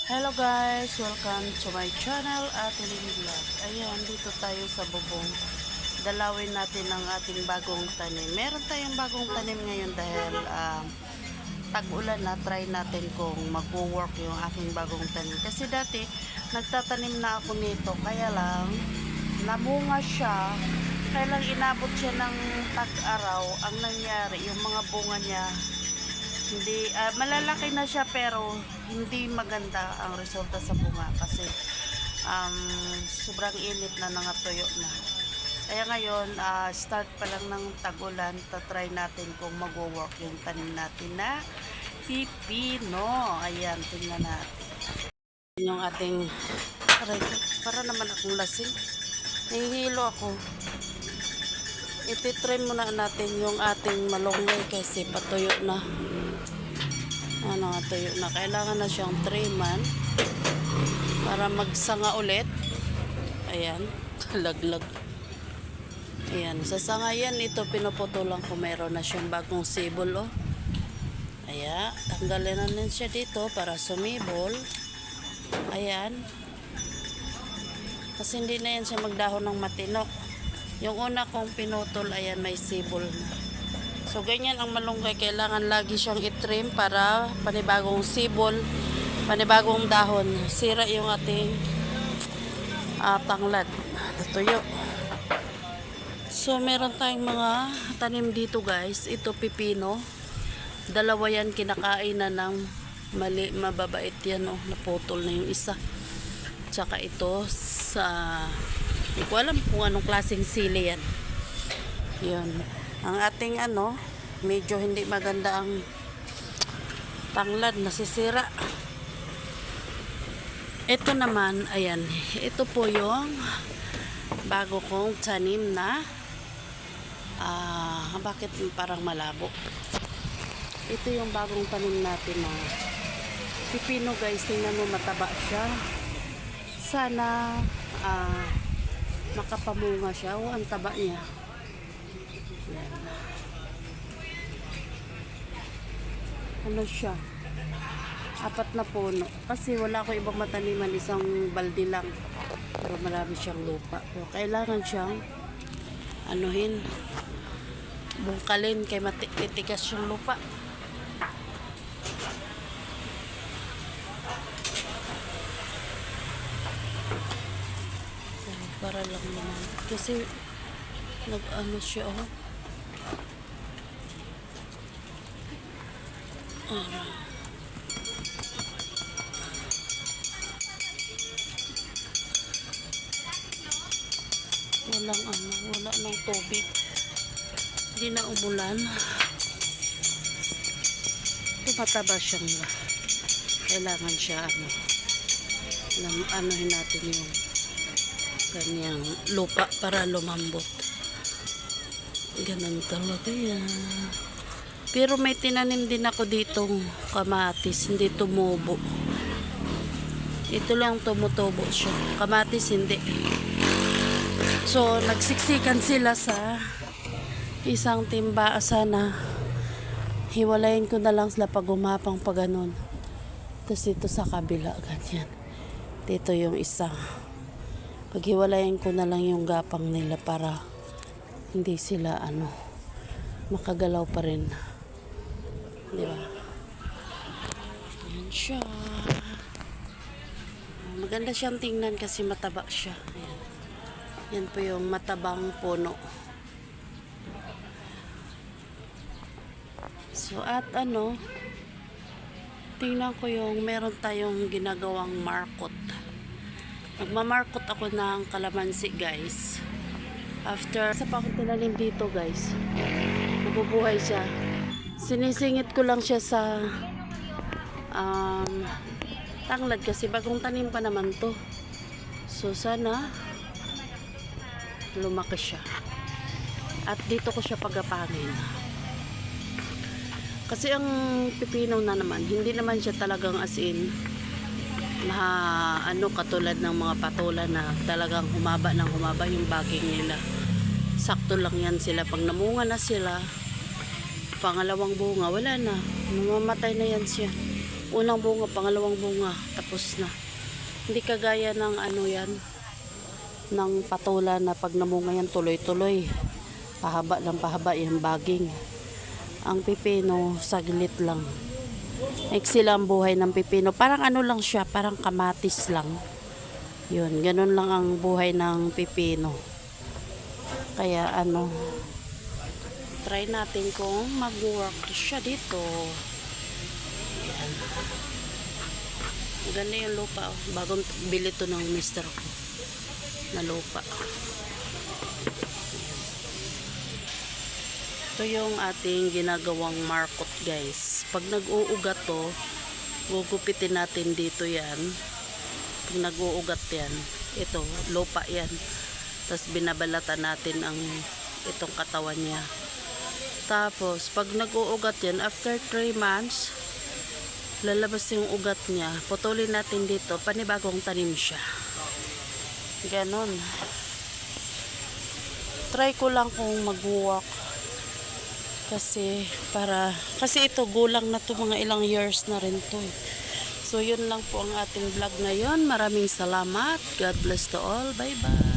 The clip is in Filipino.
Hello guys! Welcome to my channel, Ate Lily Vlog. Ayan, dito tayo sa bubong. Dalawin natin ang ating bagong tanim. Meron tayong bagong tanim ngayon dahil tag-ulan na. Try natin kung mag-work yung aking bagong tanim. Kasi dati, nagtatanim na ako nito. Kaya lang, namunga siya. Kaya lang inabot siya ng tag-araw. Ang nangyari, yung mga bunga niya, hindi malalaki na siya pero hindi maganda ang resulta sa bunga kasi sobrang init na, nangatuyo na. Kaya ngayon start pa lang ng tag-ulan, try natin kung mag-work yung tanim natin na pipino. Ayan, tingnan natin yung ating para naman akong lasing, nahihilo ako. Ititry muna natin yung ating malunggay kasi patuyo na. Tuyo na. Kailangan na siyang triman para magsanga ulit. Ayan, laglag. Ayan, sa sanga yan, ito pinuputulan ko. Meron na siyang bagong sibol, oh. Ayan, tanggalin na din siya dito para sumibol. Ayan. Kasi hindi na yan siya magdahon ng matino. Yung una kong pinutol, ayan, may sibol na. So, ganyan ang malunggay. Kailangan lagi siyang itrim para panibagong sibol, panibagong dahon. Sira yung ating tanglad. Natuyo. So, meron tayong mga tanim dito, guys. Ito, pipino. Dalawa yan, kinakain na ng mali, mababait yan, oh. Naputol na yung isa. Tsaka ito, hindi ko alam kung anong klaseng sili yan. Yun. Ang ating medyo hindi maganda ang tanglad, nasisira. Ito naman, ayan, ito po yung bago kong tanim na bakit parang malabo. Ito yung bagong tanim natin na pipino, guys. Tingnan mo, mataba siya. Sana makapamunga siya. O, ang taba niya. Yan. Ano siya? 4 na puno. Kasi wala ko ibang mataniman, isang balde lang. Pero marami siyang lupa. Pero kailangan siyang bungkalin kay matitigas yung lupa. So, para lang naman. Kasi siya, oh. Wala ng tubig. Hindi na umulan. Tumataba siyang kailangan siya anuhin natin yung kanyang lupa para lumambot. Ganun talaga yan. Pero may tinanim din ako ditong kamatis, hindi tumubo. Ito lang tumutubo siya. Kamatis hindi. So, nagsiksikan sila sa isang timba. Sana hiwalayin ko na lang sila pag umapang pa ganun. Tapos ito sa kabila, ganyan. Dito yung isa. Paghiwalayin ko na lang yung gapang nila para hindi sila makagalaw pa rin. Diba? Ayan siya. Maganda siyang tingnan kasi mataba siya. Ayan. Yan po yung matabang puno. So at tingnan ko yung meron tayong ginagawang markot. Nagmamarkot ako ng kalamansi, guys. After sa pakitinalim dito, guys, nabubuhay siya. Sinisingit ko lang siya sa tanglad kasi bagong tanim pa naman to. So sana lumaki siya. At dito ko siya pagapangin. Kasi ang pipino na naman, hindi naman siya talagang as in na katulad ng mga patola na talagang humaba ng humaba yung baging nila. Sakto lang yan sila. Pag namunga na sila, pangalawang bunga, wala na. Mamamatay na yan siya. Unang bunga, pangalawang bunga, tapos na. Hindi kagaya ng ano yan, ng patula na pag namunga yan tuloy-tuloy. Pahaba lang pahaba yung baging. Ang pipino, saglit lang. Iksi lang ang buhay ng pipino. Parang ano lang siya, parang kamatis lang. Yun, ganun lang ang buhay ng pipino. Kaya ano, try natin kung mag-work siya dito. Ayan. Ganda yung lupa. Oh. Bagong bili to ng mister ko na lupa. Ito yung ating ginagawang markot guys. Pag nag-uugat to, gugupitin natin dito yan. Pag nag-uugat yan, ito, lupa yan. Tapos binabalatan natin ang itong katawan niya. Tapos, pag nag-uugat yan, after 3 months, lalabas yung ugat niya. Putulin natin dito, panibagong tanim siya. Ganon. Try ko lang kung mag-walk. Kasi ito gulang na to, mga ilang years na rin to. So yun lang po ang ating vlog ngayon. Maraming salamat. God bless to all. Bye bye.